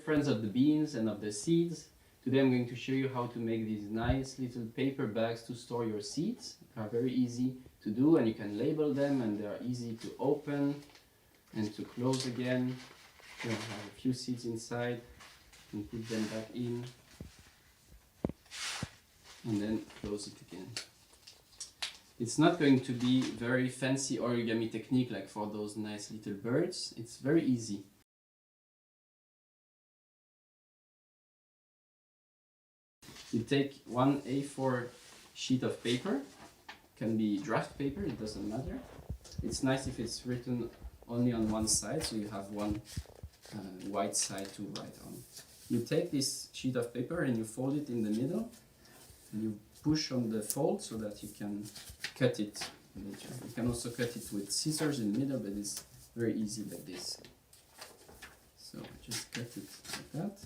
Friends of the beans and of the seeds. Today I'm going to show you how to make these nice little paper bags to store your seeds. They are very easy to do and you can label them and they are easy to open and to close again. You have a few seeds inside and put them back in and then close it again. It's not going to be very fancy origami technique like for those nice little birds. It's very easy. You take one A4 sheet of paper, can be draft paper, it doesn't matter. It's nice if it's written only on one side, so you have one white side to write on. You take this sheet of paper and you fold it in the middle, and you push on the fold so that you can cut it later. You can also cut it with scissors in the middle, but it's very easy like this. So just cut it like that.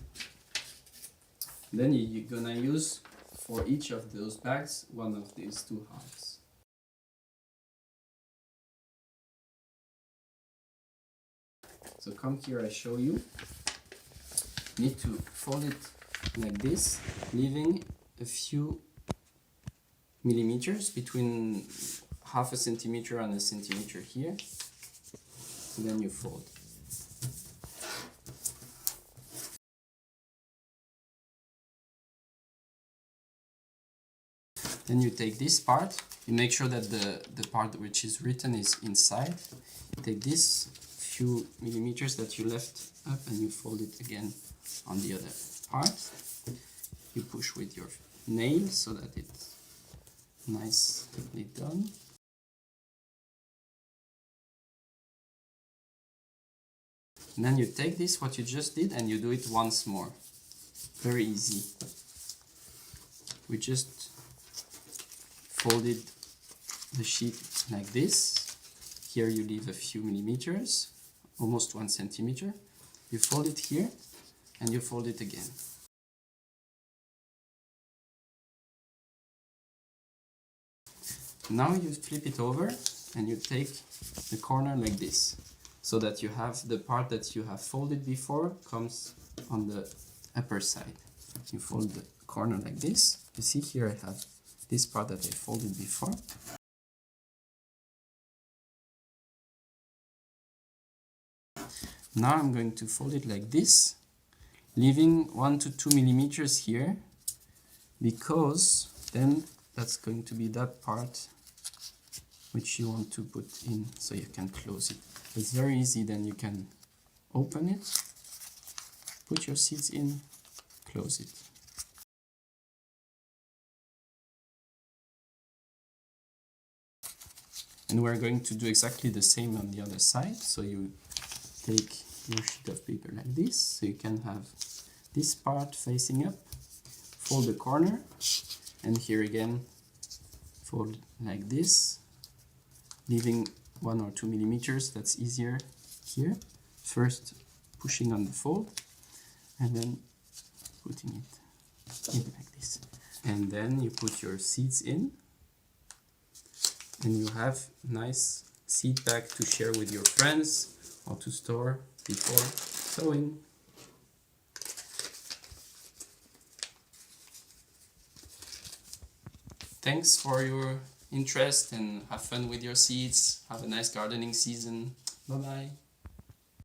Then you're gonna use, for each of those bags, one of these two halves. So come here, I show you. You need to fold it like this, leaving a few millimeters between half a centimeter and a centimeter here. And then you fold. Then you take this part, you make sure that the part which is written is inside. You take this few millimeters that you left up and you fold it again on the other part. You push with your nail so that it's nicely done. And then you take this, what you just did, and you do it once more. Very easy. We just folded the sheet like this. Here you leave a few millimeters, almost 1 centimeter. You fold it here and you fold it again. Now you flip it over and you take the corner like this, so that you have the part that you have folded before comes on the upper side. You fold the corner like this. You see here I have this part that I folded before. Now I'm going to fold it like this, leaving 1 to 2 millimeters here, because then that's going to be that part which you want to put in, so you can close it. It's very easy, then you can open it, put your seeds in, close it. And we're going to do exactly the same on the other side. So you take your sheet of paper like this, so you can have this part facing up, fold the corner, and here again fold like this, leaving 1 or 2 millimeters. That's easier here. First pushing on the fold and then putting it in like this. And then you put your seeds in and you have nice seed bag to share with your friends or to store before sowing. Thanks for your interest and have fun with your seeds. Have a nice gardening season. Bye bye.